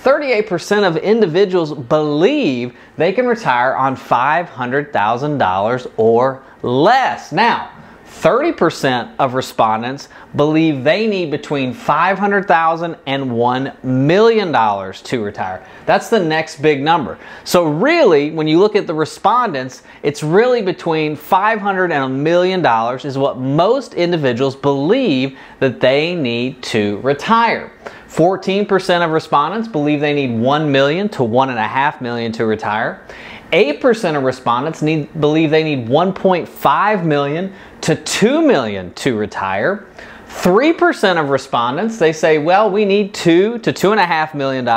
38% of individuals believe they can retire on $500,000 or less. Now, 30% of respondents believe they need between $500,000 and $1 million to retire. That's the next big number. So really, when you look at the respondents, it's really between $500,000 and $1 million is what most individuals believe that they need to retire. 14% of respondents believe they need $1 million to $1.5 million to retire. 8% of respondents believe they need $1.5 million to $2 million to retire. 3% of respondents, they say, well, we need $2 to $2.5 million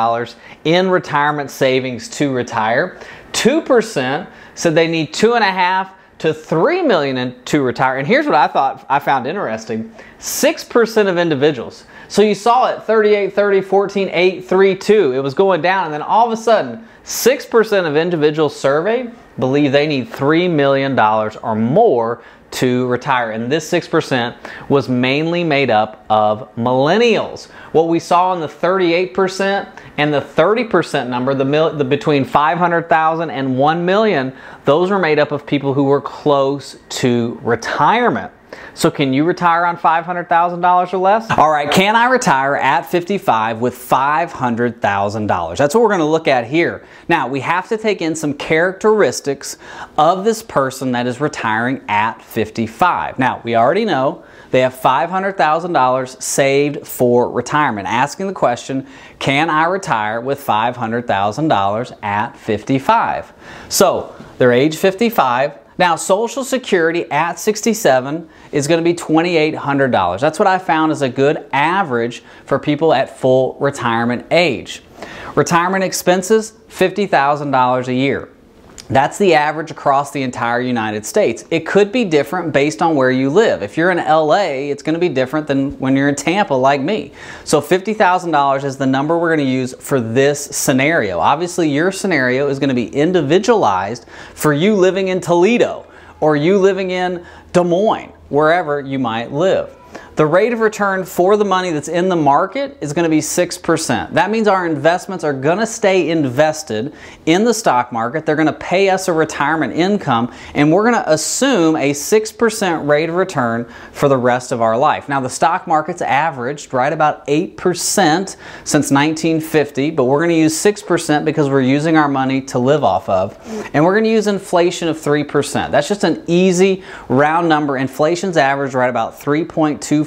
in retirement savings to retire. 2% said they need $2.5 to $3 million to retire. And here's what I found interesting. 6% of individuals. So you saw it 38, 30, 14, 8, 3, 2. It was going down, and then all of a sudden, 6% of individuals surveyed believe they need $3 million or more to retire. And this 6% was mainly made up of millennials. What we saw in the 38% and the 30% number, the between $500,000 and $1 million, those were made up of people who were close to retirement. So can you retire on $500,000 or less? All right, can I retire at 55 with $500,000? That's what we're going to look at here. Now, we have to take in some characteristics of this person that is retiring at 55. Now, we already know they have $500,000 saved for retirement. Asking the question, can I retire with $500,000 at 55? So, they're age 55. Now, Social Security at 67 is going to be $2,800. That's what I found is a good average for people at full retirement age. Retirement expenses, $50,000 a year. That's the average across the entire United States. It could be different based on where you live. If you're in LA, it's going to be different than when you're in Tampa like me. So $50,000 is the number we're going to use for this scenario. Obviously, your scenario is going to be individualized for you living in Toledo or you living in Des Moines, wherever you might live. The rate of return for the money that's in the market is going to be 6%. That means our investments are going to stay invested in the stock market. They're going to pay us a retirement income, and we're going to assume a 6% rate of return for the rest of our life. Now, the stock market's averaged right about 8% since 1950, but we're going to use 6% because we're using our money to live off of, and we're going to use inflation of 3%. That's just an easy round number. Inflation's averaged right about 3.24%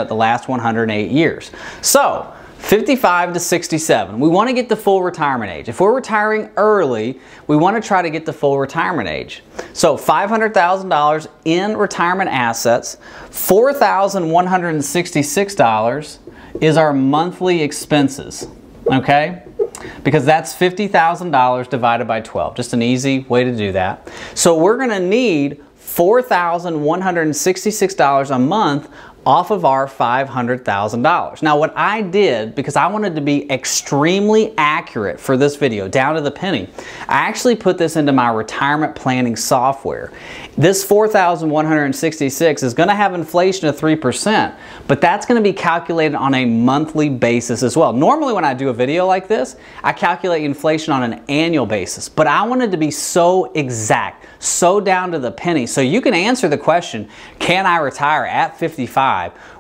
the last 108 years. So 55 to 67, we want to get the full retirement age. If we're retiring early, we want to try to get the full retirement age. So $500,000 in retirement assets, $4,166 is our monthly expenses, okay? Because that's $50,000 divided by 12. Just an easy way to do that. So we're going to need $4,166 a month off of our $500,000. Now, what I did, because I wanted to be extremely accurate for this video, down to the penny, I actually put this into my retirement planning software. This $4,166 is going to have inflation of 3%, but that's going to be calculated on a monthly basis as well. Normally, when I do a video like this, I calculate inflation on an annual basis, but I wanted to be so exact, so down to the penny, so you can answer the question, can I retire at 55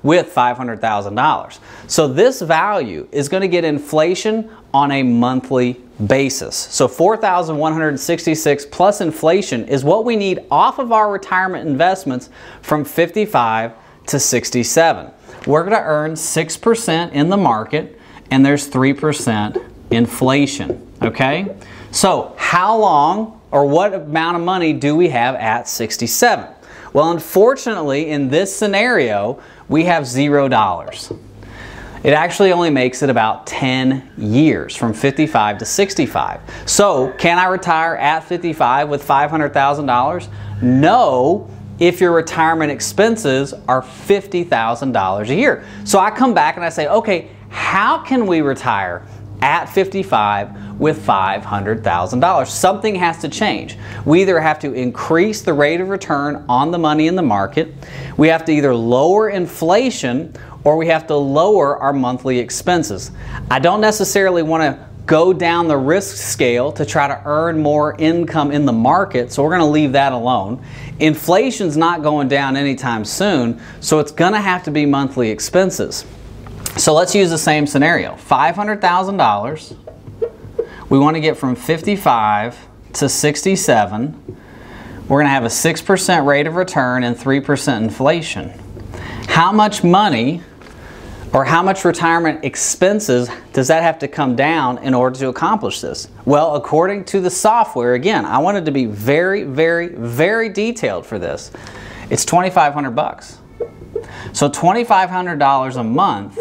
with $500,000? So this value is going to get inflation on a monthly basis. So $4,166 plus inflation is what we need off of our retirement investments from 55 to 67. We're going to earn 6% in the market, and there's 3% inflation, okay? So how long or what amount of money do we have at 67? Well, unfortunately, in this scenario, we have $0. It actually only makes it about 10 years, from 55 to 65. So, can I retire at 55 with $500,000? No, if your retirement expenses are $50,000 a year. So I come back and I say, okay, how can we retire at 55 with $500,000. Something has to change. We either have to increase the rate of return on the money in the market, we have to either lower inflation, or we have to lower our monthly expenses. I don't necessarily want to go down the risk scale to try to earn more income in the market, so we're going to leave that alone. Inflation's not going down anytime soon, so it's going to have to be monthly expenses. So let's use the same scenario. $500,000. We want to get from 55 to 67. We're going to have a 6% rate of return and 3% inflation. How much money or how much retirement expenses does that have to come down in order to accomplish this? Well, according to the software, again, I wanted to be very, very, very detailed for this. It's $2,500. So $2,500 a month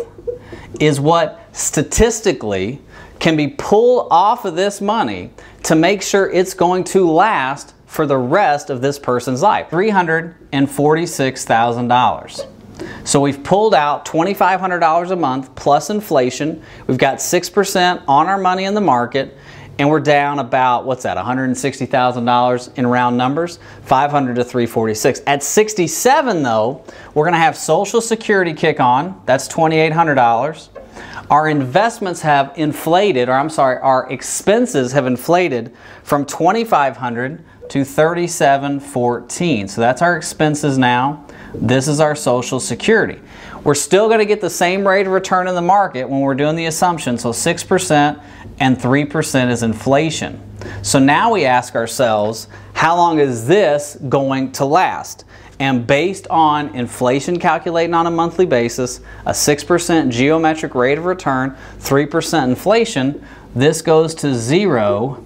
is what statistically can be pulled off of this money to make sure it's going to last for the rest of this person's life. $346,000. So we've pulled out $2,500 a month plus inflation. We've got 6% on our money in the market, and we're down about, what's that, $160,000 in round numbers, 500 to 346. At 67 though, we're gonna have Social Security kick on, that's $2,800. Our investments have inflated, or I'm sorry, our expenses have inflated from $2,500 to $3,714. So that's our expenses now. This is our Social Security. We're still going to get the same rate of return in the market when we're doing the assumption, so 6% and 3% is inflation. So now we ask ourselves, how long is this going to last? And based on inflation calculating on a monthly basis, a 6% geometric rate of return, 3% inflation, this goes to 0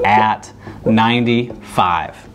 at 95.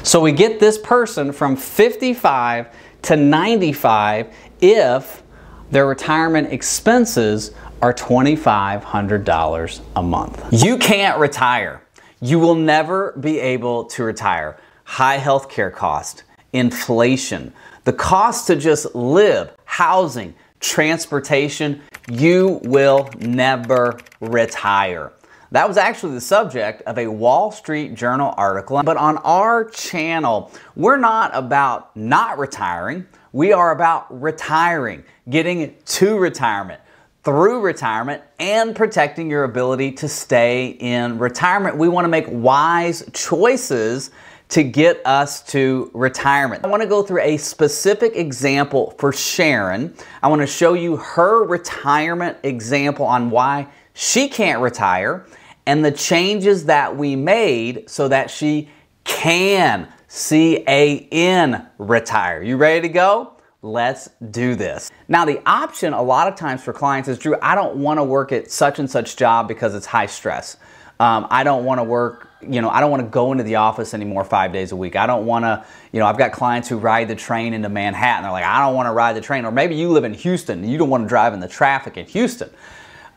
So we get this person from 55 to 95 if their retirement expenses are $2,500 a month. You can't retire. You will never be able to retire. High health care cost, inflation, the cost to just live, housing, transportation, you will never retire. That was actually the subject of a Wall Street Journal article. But on our channel, we're not about not retiring. We are about retiring, getting to retirement, through retirement, and protecting your ability to stay in retirement. We want to make wise choices to get us to retirement. I want to go through a specific example for Sharon. I want to show you her retirement example on why she can't retire and the changes that we made so that she can, C-A-N, retire. You ready to go? Let's do this. Now the option a lot of times for clients is, Drew, I don't want to work at such and such job because it's high stress. I don't want to work, I don't want to go into the office anymore 5 days a week. I don't want to, I've got clients who ride the train into Manhattan. They're like, I don't want to ride the train. Or maybe you live in Houston and you don't want to drive in the traffic in Houston.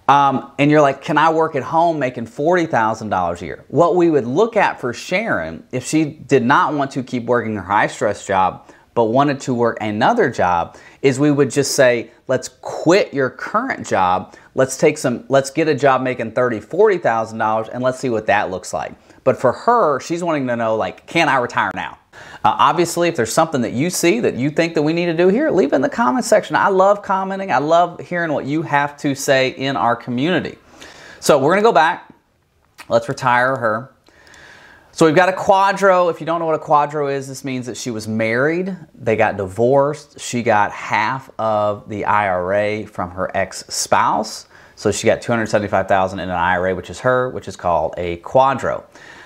And you're like, can I work at home making $40,000 a year? What we would look at for Sharon, if she did not want to keep working her high stress job, but wanted to work another job, is we would just say, let's quit your current job. Let's get a job making $30,000, $40,000 and let's see what that looks like. But for her, she's wanting to know, like, can I retire now? Obviously, if there's something that you see that you think that we need to do here, leave it in the comment section. I love commenting. I love hearing what you have to say in our community. So we're going to go back. Let's retire her. So we've got a quadro. If you don't know what a quadro is, this means that she was married, they got divorced, she got half of the IRA from her ex-spouse. So she got $275,000 in an IRA, which is called a quadro.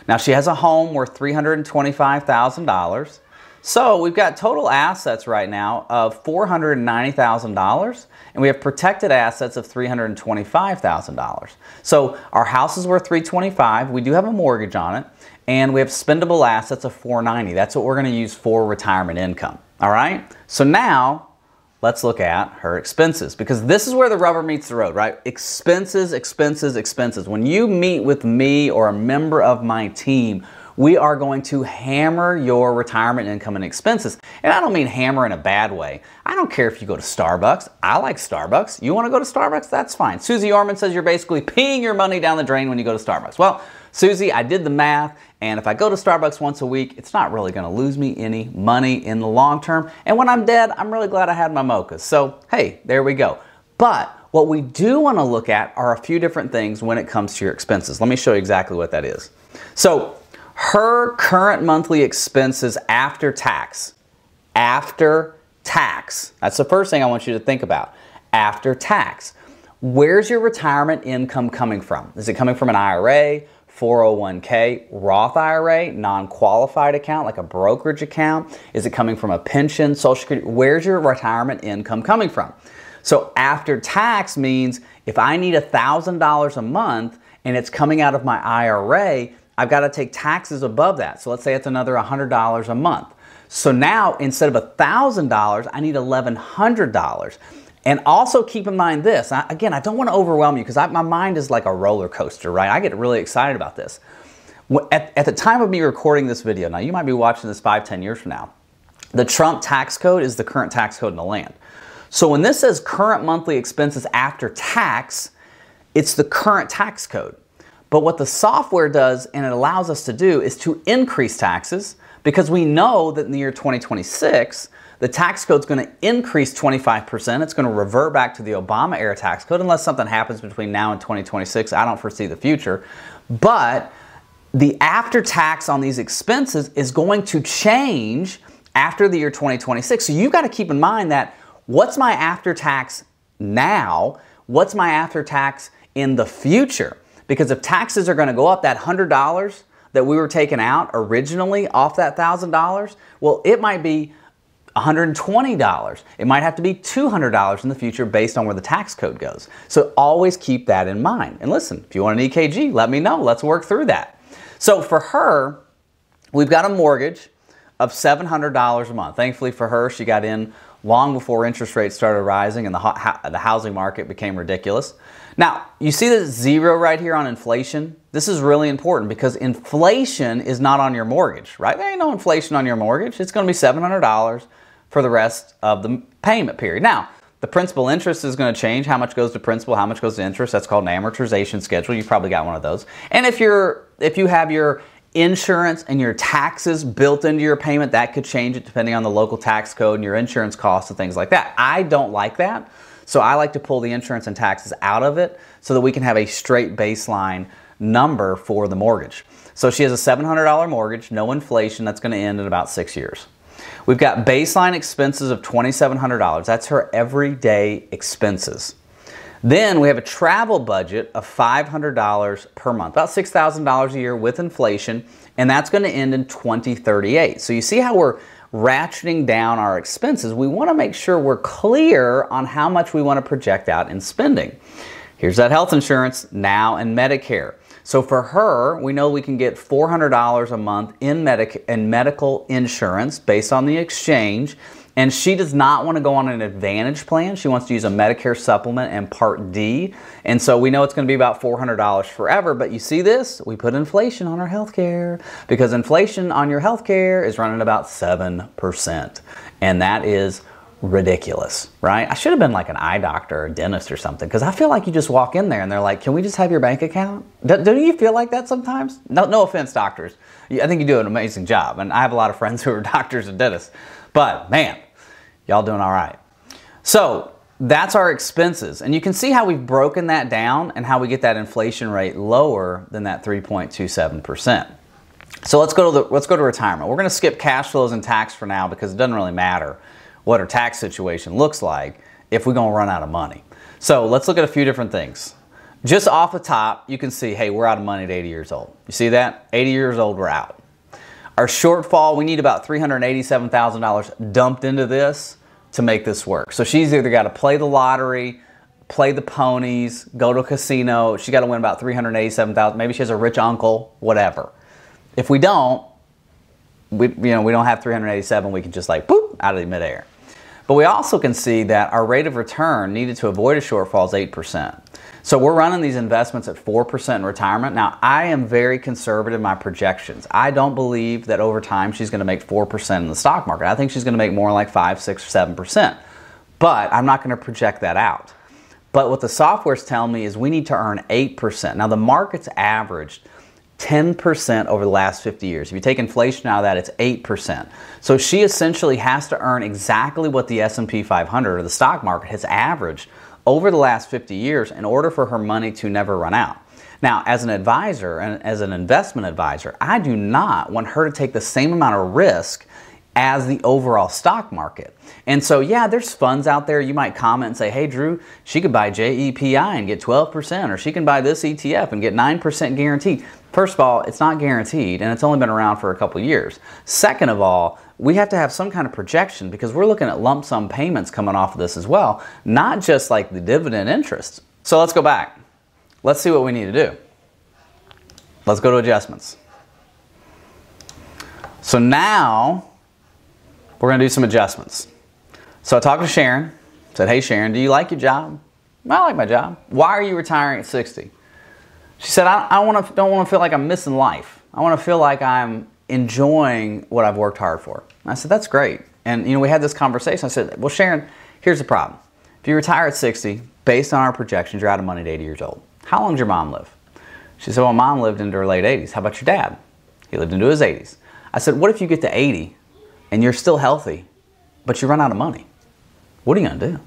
Now she has a home worth $325,000. So we've got total assets right now of $490,000, and we have protected assets of $325,000. So our house is worth $325,000. We do have a mortgage on it, and we have spendable assets of $490,000. That's what we're going to use for retirement income. All right. So now let's look at her expenses, because this is where the rubber meets the road, right? Expenses, expenses, expenses. When you meet with me or a member of my team, we are going to hammer your retirement income and expenses. And I don't mean hammer in a bad way. I don't care if you go to Starbucks. I like Starbucks. You want to go to Starbucks? That's fine. Susie Orman says you're basically peeing your money down the drain when you go to Starbucks. Well, Susie, I did the math, and if I go to Starbucks once a week, it's not really going to lose me any money in the long term. And when I'm dead, I'm really glad I had my mochas. So, hey, there we go. But what we do want to look at are a few different things when it comes to your expenses. Let me show you exactly what that is. So, her current monthly expenses after tax. After tax. That's the first thing I want you to think about. After tax. Where's your retirement income coming from? Is it coming from an IRA, 401k, Roth IRA, non-qualified account like a brokerage account? Is it coming from a pension, Social Security? Where's your retirement income coming from? So after tax means if I need $1,000 a month and it's coming out of my IRA, I've got to take taxes above that. So let's say it's another $100 a month. So now instead of $1,000, I need $1,100. And also keep in mind this, again, I don't want to overwhelm you because my mind is like a roller coaster, right? I get really excited about this. At the time of me recording this video, now you might be watching this 5-10 years from now, the Trump tax code is the current tax code in the land. So when this says current monthly expenses after tax, it's the current tax code. But what the software does, and it allows us to do, is to increase taxes because we know that in the year 2026, the tax code is going to increase 25%. It's going to revert back to the Obama era tax code unless something happens between now and 2026. I don't foresee the future. But the after tax on these expenses is going to change after the year 2026. So you've got to keep in mind that what's my after tax now? What's my after tax in the future? Because if taxes are going to go up, that $100 that we were taking out originally off that $1,000, well, it might be $120. It might have to be $200 in the future based on where the tax code goes. So always keep that in mind. And listen, if you want an EKG, let me know. Let's work through that. So for her, we've got a mortgage of $700 a month. Thankfully for her, she got in long before interest rates started rising and the housing market became ridiculous. Now, you see the zero right here on inflation? This is really important because inflation is not on your mortgage, right? There ain't no inflation on your mortgage. It's going to be $700 for the rest of the payment period. Now, the principal interest is going to change. How much goes to principal, how much goes to interest? That's called an amortization schedule. You've probably got one of those. And if you have your insurance and your taxes built into your payment, that could change it depending on the local tax code and your insurance costs and things like that. I don't like that. So I like to pull the insurance and taxes out of it so that we can have a straight baseline number for the mortgage. So she has a $700 mortgage, no inflation. That's going to end in about 6 years. We've got baseline expenses of $2,700. That's her everyday expenses. Then we have a travel budget of $500 per month, about $6,000 a year with inflation, and that's going to end in 2038. So you see how we're ratcheting down our expenses. We want to make sure we're clear on how much we want to project out in spending. Here's that health insurance now and Medicare. So for her, we know we can get $400 a month in medical insurance based on the exchange. And she does not want to go on an Advantage plan. She wants to use a Medicare supplement and Part D. And so we know it's going to be about $400 forever. But you see this? We put inflation on our healthcare because inflation on your healthcare is running about 7%. And that is ridiculous, right? I should have been like an eye doctor or a dentist or something because I feel like you just walk in there and they're like, can we just have your bank account? Do you feel like that sometimes? No offense, doctors. I think you do an amazing job. And I have a lot of friends who are doctors and dentists. But man, y'all doing all right. So that's our expenses. And you can see how we've broken that down and how we get that inflation rate lower than that 3.27%. So let's go to retirement. We're going to skip cash flows and tax for now because it doesn't really matter what our tax situation looks like if we're going to run out of money. So let's look at a few different things. Just off the top, you can see, hey, we're out of money at 80 years old. You see that? 80 years old, we're out. Our shortfall, we need about $387,000 dumped into this to make this work. So she's either got to play the lottery, play the ponies, go to a casino. She got to win about $387,000. Maybe she has a rich uncle, whatever. If we don't, we don't have 387. We can just like boop out of the midair. But we also can see that our rate of return needed to avoid a shortfall is 8%. So we're running these investments at 4% in retirement. Now, I am very conservative in my projections. I don't believe that over time she's going to make 4% in the stock market. I think she's going to make more like 5, 6, 7%. But I'm not going to project that out. But what the software's telling me is we need to earn 8%. Now, the market's averaged 10% over the last 50 years. If you take inflation out of that, it's 8%. So she essentially has to earn exactly what the S&P 500 or the stock market has averaged over the last 50 years in order for her money to never run out. Now, as an advisor and as an investment advisor, I do not want her to take the same amount of risk as the overall stock market. And so, yeah, there's funds out there. You might comment and say, hey, Drew, she could buy JEPI and get 12%, or she can buy this ETF and get 9% guaranteed. First of all, it's not guaranteed, and it's only been around for a couple years. Second of all, we have to have some kind of projection because we're looking at lump sum payments coming off of this as well, not just like the dividend interest. So let's go back. Let's see what we need to do. Let's go to adjustments. So now we're going to do some adjustments. So I talked to Sharon, said, hey Sharon, do you like your job? I like my job. Why are you retiring at 60? She said, I don't want to feel like I'm missing life. I want to feel like I'm enjoying what I've worked hard for. And I said, that's great. And we had this conversation. I said, well, Sharon, here's the problem. If you retire at 60, based on our projections, you're out of money at 80 years old. How long did your mom live? She said, well, Mom lived into her late 80s. How about your dad? He lived into his 80s. I said, what if you get to 80 and you're still healthy, but you run out of money? What are you going to do?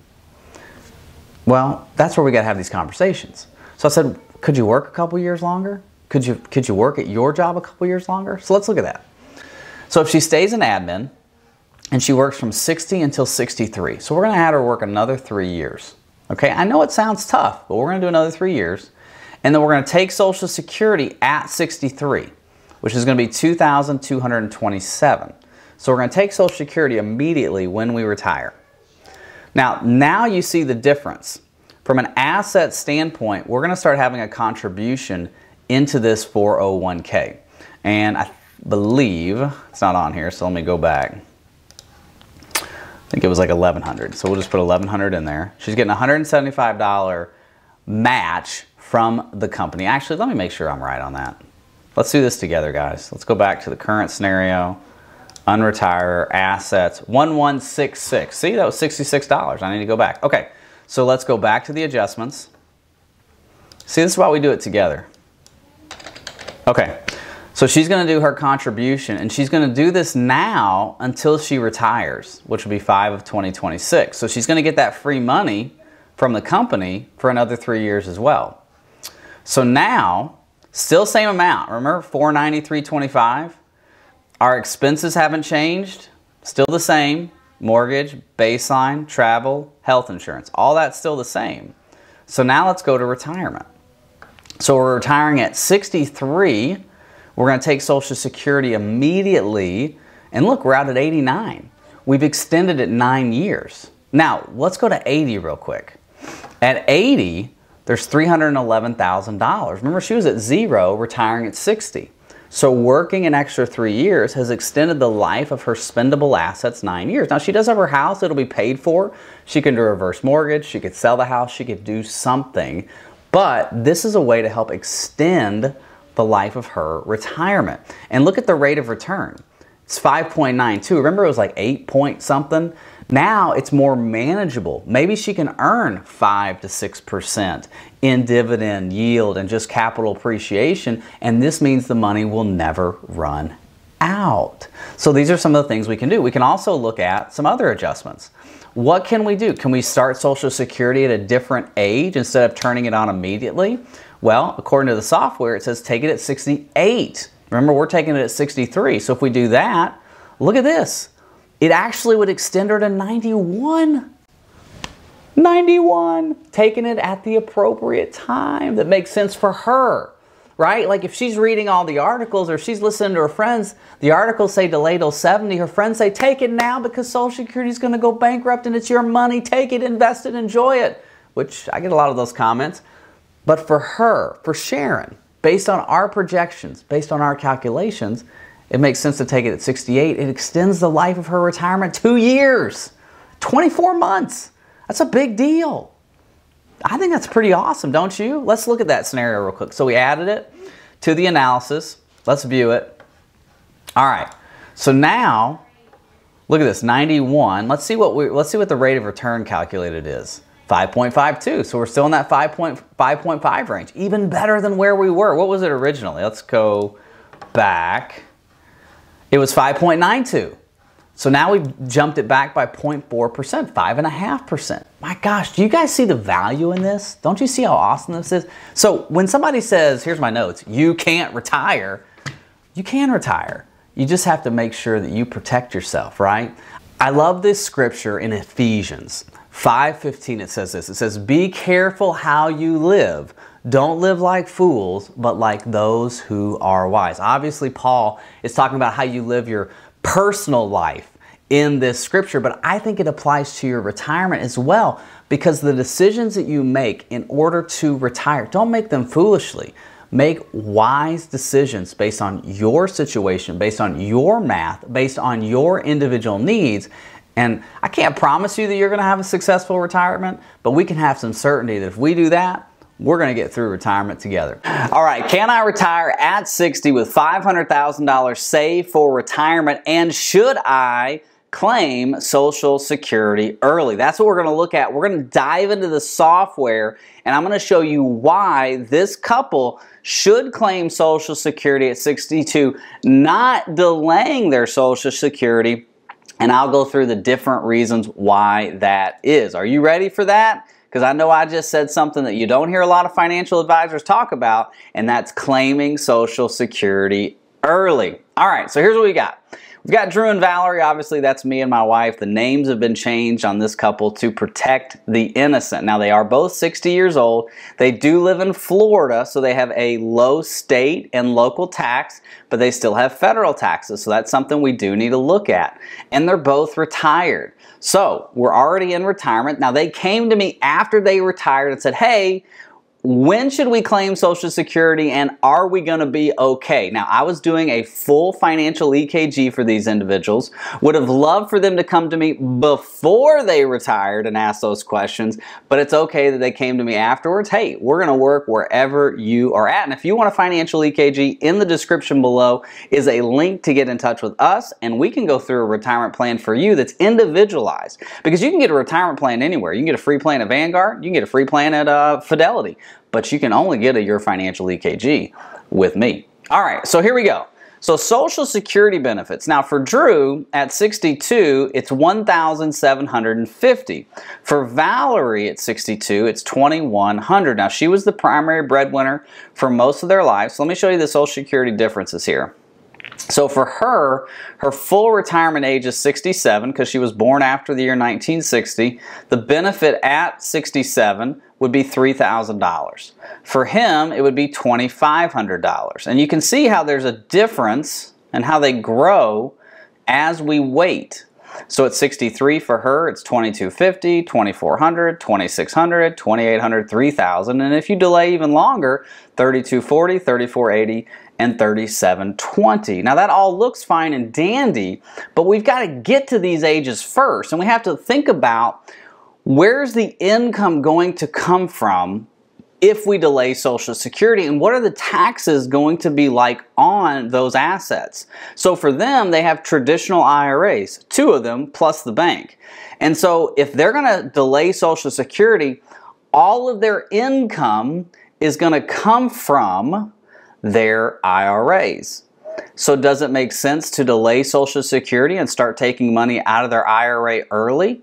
Well, that's where we got to have these conversations. So I said, could you work a couple years longer? Could you work at your job a couple years longer? So let's look at that. So if she stays in admin and she works from 60 until 63, so we're going to have her work another 3 years. Okay, I know it sounds tough, but we're going to do another 3 years. And then we're going to take Social Security at 63, which is going to be $2,227. So we're going to take Social Security immediately when we retire. Now you see the difference. From an asset standpoint, we're going to start having a contribution into this 401k. And I believe, it's not on here, so let me go back. I think it was like $1,100. So we'll just put $1,100 in there. She's getting a $175 match from the company. Actually, let me make sure I'm right on that. Let's do this together, guys. Let's go back to the current scenario. Unretire, assets, 1166. See, that was $66. I need to go back. Okay, so let's go back to the adjustments. See, this is why we do it together. Okay, so she's going to do her contribution, and she's going to do this now until she retires, which will be 5 of 2026. So she's going to get that free money from the company for another 3 years as well. So now, still same amount. Remember, $493.25. Our expenses haven't changed, still the same. Mortgage, baseline, travel, health insurance, all that's still the same. So now let's go to retirement. So we're retiring at 63. We're going to take Social Security immediately. And look, we're out at 89. We've extended it 9 years. Now, let's go to 80 real quick. At 80, there's $311,000. Remember, she was at 0, retiring at 60. So working an extra 3 years has extended the life of her spendable assets 9 years. Now, she does have her house. It'll be paid for. She can do a reverse mortgage. She could sell the house. She could do something. But this is a way to help extend the life of her retirement. And look at the rate of return. It's 5.92. Remember, it was like 8 point something. Now it's more manageable. Maybe she can earn 5 to 6% in dividend yield and just capital appreciation, and this means the money will never run out. So these are some of the things we can do. We can also look at some other adjustments. What can we do? Can we start Social Security at a different age instead of turning it on immediately? Well, according to the software, it says take it at 68. Remember, we're taking it at 63. So if we do that, look at this. It actually would extend her to 91. 91. Taking it at the appropriate time that makes sense for her, right? Like if she's reading all the articles or she's listening to her friends, the articles say delay till 70. Her friends say take it now because Social Security is going to go bankrupt and it's your money. Take it, invest it, enjoy it. Which I get a lot of those comments. But for her, for Sharon, based on our projections, based on our calculations, it makes sense to take it at 68. It extends the life of her retirement 2 years, 24 months. That's a big deal. I think that's pretty awesome, don't you? Let's look at that scenario real quick. So we added it to the analysis. Let's view it. All right. So now, look at this, 91. Let's see what the rate of return calculated is. 5.52. So we're still in that 5.5 range. Even better than where we were. What was it originally? Let's go back. It was 5.92. So now we've jumped it back by 0.4%, 5.5%. My gosh, do you guys see the value in this? Don't you see how awesome this is? So when somebody says, here's my notes, you can't retire, you can retire. You just have to make sure that you protect yourself, right? I love this scripture in Ephesians 5:15. It says this. It says, be careful how you live. Don't live like fools, but like those who are wise. Obviously, Paul is talking about how you live your personal life in this scripture, but I think it applies to your retirement as well, because the decisions that you make in order to retire, don't make them foolishly. Make wise decisions based on your situation, based on your math, based on your individual needs. And I can't promise you that you're going to have a successful retirement, but we can have some certainty that if we do that, we're going to get through retirement together. All right, can I retire at 60 with $500,000 saved for retirement, and should I claim Social Security early? That's what we're going to look at. We're going to dive into the software, and I'm going to show you why this couple should claim Social Security at 62, not delaying their Social Security, and I'll go through the different reasons why that is. Are you ready for that? Because I know I just said something that you don't hear a lot of financial advisors talk about, and that's claiming Social Security early. All right, so here's what we got. We've got Drew and Valerie. Obviously, that's me and my wife. The names have been changed on this couple to protect the innocent. Now, they are both 60 years old. They do live in Florida, so they have a low state and local tax, but they still have federal taxes, so that's something we do need to look at. And they're both retired. So, we're already in retirement. Now, they came to me after they retired and said, hey, when should we claim Social Security, and are we going to be okay? Now, I was doing a full financial EKG for these individuals. Would have loved for them to come to me before they retired and ask those questions, but it's okay that they came to me afterwards. Hey, we're going to work wherever you are at. And if you want a financial EKG, in the description below is a link to get in touch with us, and we can go through a retirement plan for you that's individualized. Because you can get a retirement plan anywhere. You can get a free plan at Vanguard. You can get a free plan at Fidelity. But you can only get a Your Financial EKG with me. All right, so here we go. So Social Security benefits. Now for Drew, at 62, it's $1,750. For Valerie at 62, it's $2,100. Now she was the primary breadwinner for most of their lives. So let me show you the Social Security differences here. So for her, her full retirement age is 67 because she was born after the year 1960. The benefit at 67 would be $3,000. For him, it would be $2,500. And you can see how there's a difference and how they grow as we wait. So at 63 for her, it's $2,250, $2,400, $2,600, $2,800, $3,000. And if you delay even longer, $3,240, $3,480, and $3,720. Now that all looks fine and dandy, but we've got to get to these ages first, and we have to think about where's the income going to come from if we delay Social Security, and what are the taxes going to be like on those assets. So for them, they have traditional IRAs, 2 of them plus the bank. And so if they're going to delay Social Security, all of their income is going to come from their IRAs. So does it make sense to delay Social Security and start taking money out of their IRA early?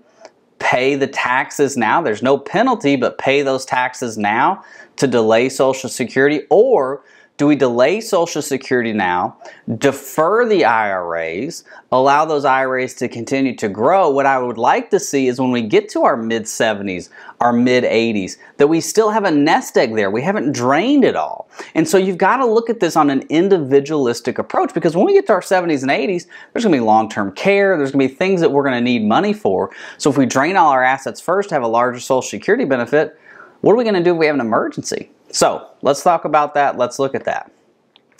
Pay the taxes now. There's no penalty, but pay those taxes now to delay Social Security? Or do we delay Social Security now, defer the IRAs, allow those IRAs to continue to grow? What I would like to see is when we get to our mid-70s, our mid-80s, that we still have a nest egg there. We haven't drained it all. And so you've got to look at this on an individualistic approach, because when we get to our 70s and 80s, there's going to be long-term care, there's going to be things that we're going to need money for. So if we drain all our assets first to have a larger Social Security benefit, what are we going to do if we have an emergency? So let's talk about that. Let's look at that.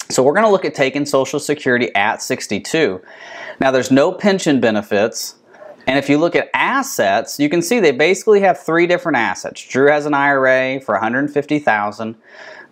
So we're going to look at taking Social Security at 62. Now there's no pension benefits And if you look at assets, you can see they basically have three different assets. Drew has an IRA for $150,000.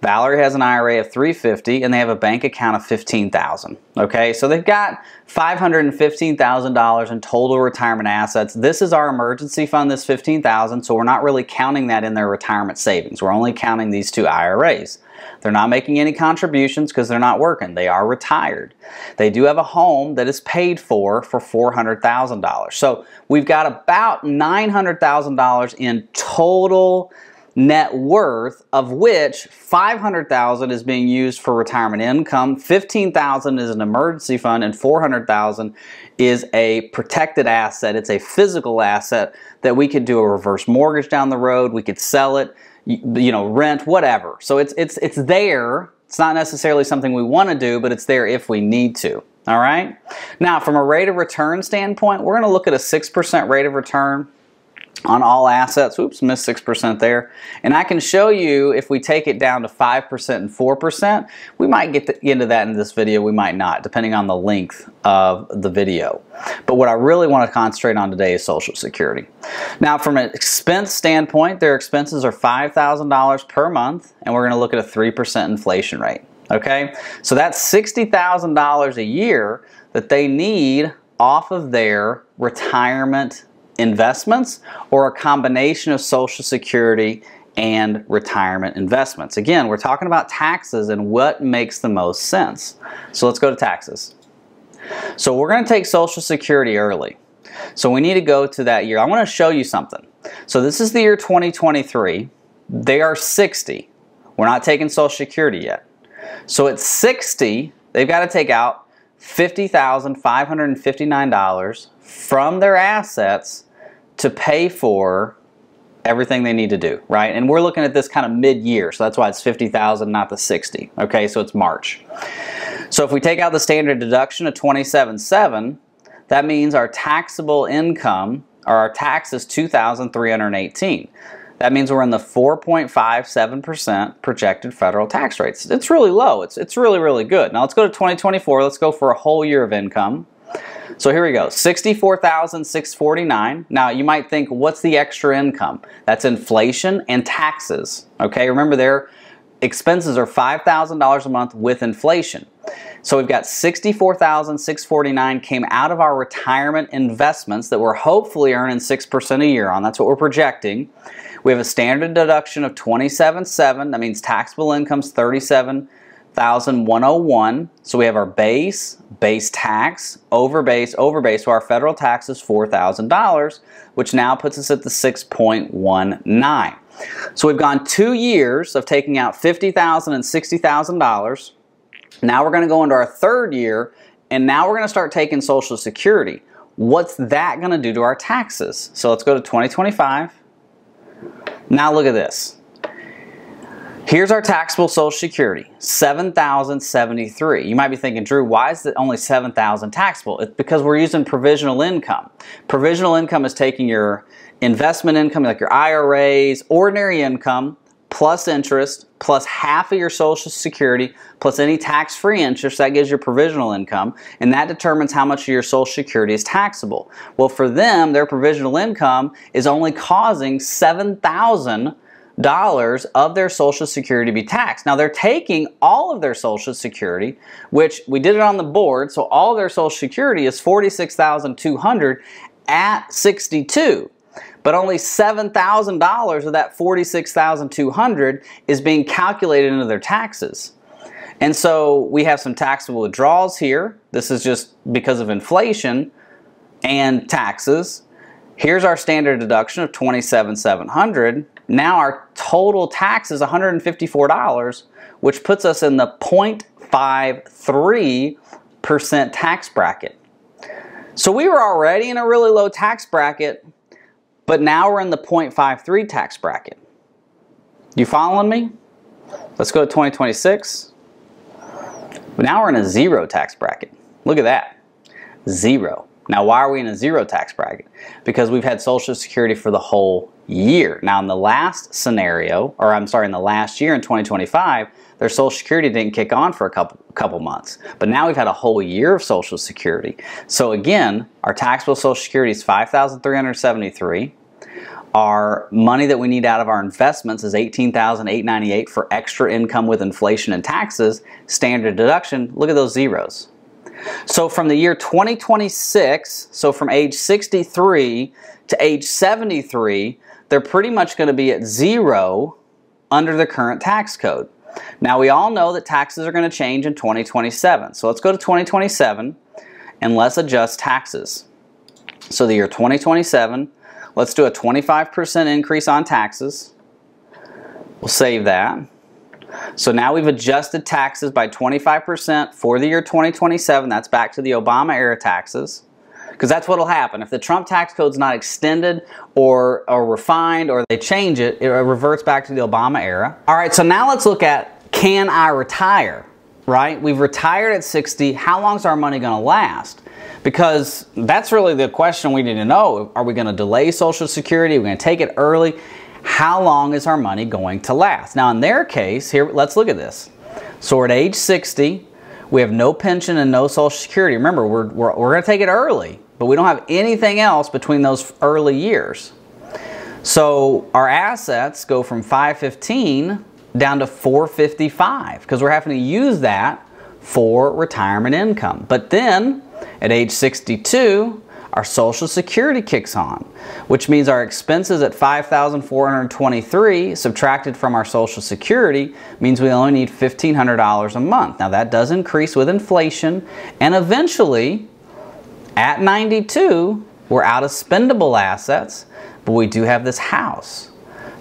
Valerie has an IRA of $350,000, and they have a bank account of $15,000. Okay, so they've got $515,000 in total retirement assets. This is our emergency fund, this $15,000, so we're not really counting that in their retirement savings. We're only counting these two IRAs. They're not making any contributions because they're not working. They are retired. They do have a home that is paid for $400,000. So we've got about $900,000 in total net worth, of which $500,000 is being used for retirement income, $15,000 is an emergency fund, and $400,000 is a protected asset. It's a physical asset that we could do a reverse mortgage down the road. We could sell it, you know, rent, whatever. So it's there. It's not necessarily something we want to do, but it's there if we need to. All right. Now, from a rate of return standpoint, we're going to look at a 6% rate of return on all assets. Oops, missed 6% there. And I can show you if we take it down to 5% and 4%, we might get into that in this video, we might not, depending on the length of the video. But what I really want to concentrate on today is Social Security. Now, from an expense standpoint, their expenses are $5,000 per month, and we're going to look at a 3% inflation rate. Okay, so that's $60,000 a year that they need off of their retirement investments, or a combination of Social Security and retirement investments. Again, we're talking about taxes and what makes the most sense. So let's go to taxes. So we're going to take Social Security early. So we need to go to that year. I want to show you something. So this is the year 2023. They are 60. We're not taking Social Security yet. So at 60, they've got to take out $50,559 from their assets to pay for everything they need to do, right? And we're looking at this kind of mid-year, so that's why it's $50,000, not the 60. Okay, so it's March. So if we take out the standard deduction of $27,700, that means our taxable income, or our tax, is $2,318. That means we're in the 4.57% projected federal tax rates. It's really low. It's really, really good. Now let's go to 2024. Let's go for a whole year of income. So here we go, $64,649. Now you might think, what's the extra income? That's inflation and taxes. Okay, remember their expenses are $5,000 a month with inflation. So we've got $64,649 came out of our retirement investments that we're hopefully earning 6% a year on. That's what we're projecting. We have a standard deduction of $27,700. That means taxable income's $37,101. So we have our base tax, over base. So our federal tax is $4,000, which now puts us at the 6.19. So we've gone 2 years of taking out $50,000 and $60,000. Now we're going to go into our third year, and now we're going to start taking Social Security. What's that going to do to our taxes? So let's go to 2025. Now look at this. Here's our taxable Social Security, $7,073. You might be thinking, Drew, why is it only $7,000 taxable? It's because we're using provisional income. Provisional income is taking your investment income, like your IRAs, ordinary income, plus interest, plus half of your Social Security, plus any tax-free interest. That gives you provisional income, and that determines how much of your Social Security is taxable. Well, for them, their provisional income is only causing $7,000 of their Social Security to be taxed. Now they're taking all of their Social Security, which we did it on the board, so all of their Social Security is $46,200 at 62. But only $7,000 of that $46,200 is being calculated into their taxes. And so we have some taxable withdrawals here. This is just because of inflation and taxes. Here's our standard deduction of $27,700. Now our total tax is $154, which puts us in the 0.53% tax bracket. So we were already in a really low tax bracket, but now we're in the 0.53 tax bracket. You following me? Let's go to 2026. Now we're in a zero tax bracket. Look at that. Zero. Now why are we in a zero tax bracket? Because we've had Social Security for the whole year. Now in the last scenario, or I'm sorry, in the last year in 2025, their Social Security didn't kick on for a couple months. But now we've had a whole year of Social Security. So again, our taxable Social Security is $5,373. Our money that we need out of our investments is $18,898 for extra income with inflation and taxes. Standard deduction, look at those zeros. So from the year 2026, so from age 63 to age 73, they're pretty much going to be at zero under the current tax code. Now we all know that taxes are going to change in 2027. So let's go to 2027 and let's adjust taxes. So the year 2027, let's do a 25% increase on taxes. We'll save that. So now we've adjusted taxes by 25% for the year 2027. That's back to the Obama era taxes. Because that's what will happen. If the Trump tax code's not extended or refined or they change it, it reverts back to the Obama era. All right, so now let's look at, can I retire? Right? We've retired at 60. How long is our money going to last? Because that's really the question we need to know. Are we going to delay Social Security? Are we going to take it early? How long is our money going to last? Now in their case, here, let's look at this. So we're at age 60. We have no pension and no Social Security. Remember, we're going to take it early, but we don't have anything else between those early years. So our assets go from 515 down to 455 because we're having to use that for retirement income. But then at age 62, our Social Security kicks on, which means our expenses at $5,423 subtracted from our Social Security means we only need $1,500 a month. Now that does increase with inflation, and eventually at 92, we're out of spendable assets, but we do have this house.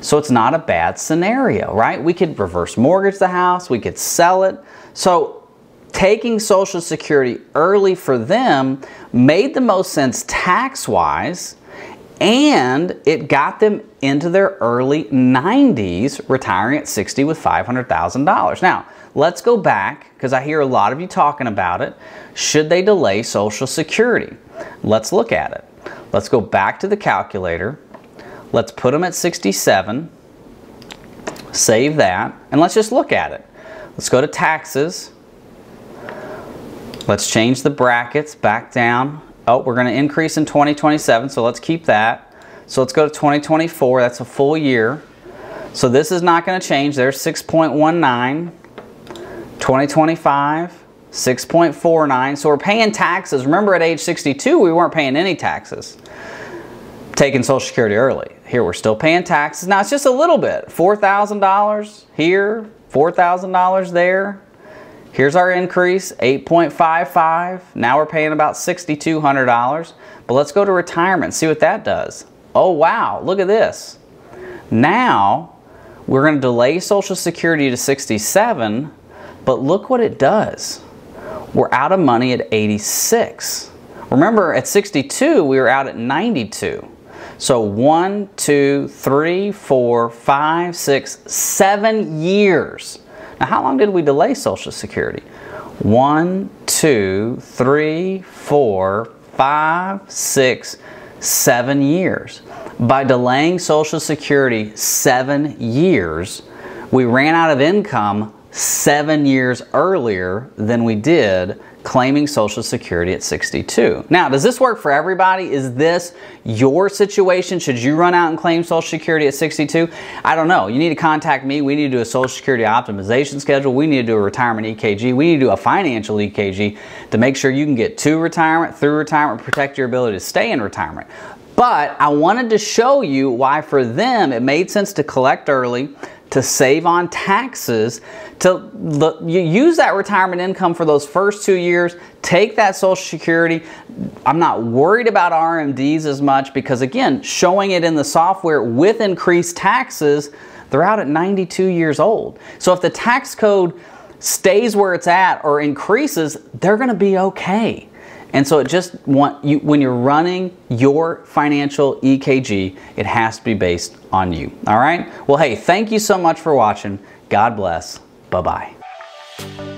So it's not a bad scenario, right? We could reverse mortgage the house, we could sell it. So taking Social Security early for them made the most sense tax-wise, and it got them into their early 90s, retiring at 60 with $500,000. Now, let's go back, because I hear a lot of you talking about it. Should they delay Social Security? Let's look at it. Let's go back to the calculator. Let's put them at 67. Save that, and let's just look at it. Let's go to taxes. Let's change the brackets back down. Oh, we're going to increase in 2027, so let's keep that. So let's go to 2024. That's a full year. So this is not going to change. There's 6.19. 2025, 6.49. So we're paying taxes. Remember, at age 62, we weren't paying any taxes. Taking Social Security early. Here, we're still paying taxes. Now, it's just a little bit. $4,000 here, $4,000 there. Here's our increase, 8.55. Now we're paying about $6,200. But let's go to retirement and see what that does. Oh, wow, look at this. Now, we're going to delay Social Security to 67, but look what it does. We're out of money at 86. Remember, at 62, we were out at 92. So 1, 2, 3, 4, 5, 6, 7 years. Now, how long did we delay Social Security? 1, 2, 3, 4, 5, 6, 7 years. By delaying Social Security 7 years, we ran out of income 7 years earlier than we did claiming Social Security at 62. Now, does this work for everybody? Is this your situation? Should you run out and claim Social Security at 62? I don't know. You need to contact me. We need to do a Social Security optimization schedule. We need to do a retirement EKG. We need to do a financial EKG to make sure you can get to retirement, through retirement, protect your ability to stay in retirement. But I wanted to show you why for them it made sense to collect early, to save on taxes, to use that retirement income for those first 2 years, take that Social Security. I'm not worried about RMDs as much because, again, showing it in the software with increased taxes, they're out at 92 years old. So if the tax code stays where it's at or increases, they're going to be okay. And so when you're running your financial EKG, it has to be based on you. All right? Well, hey, thank you so much for watching. God bless. Bye-bye.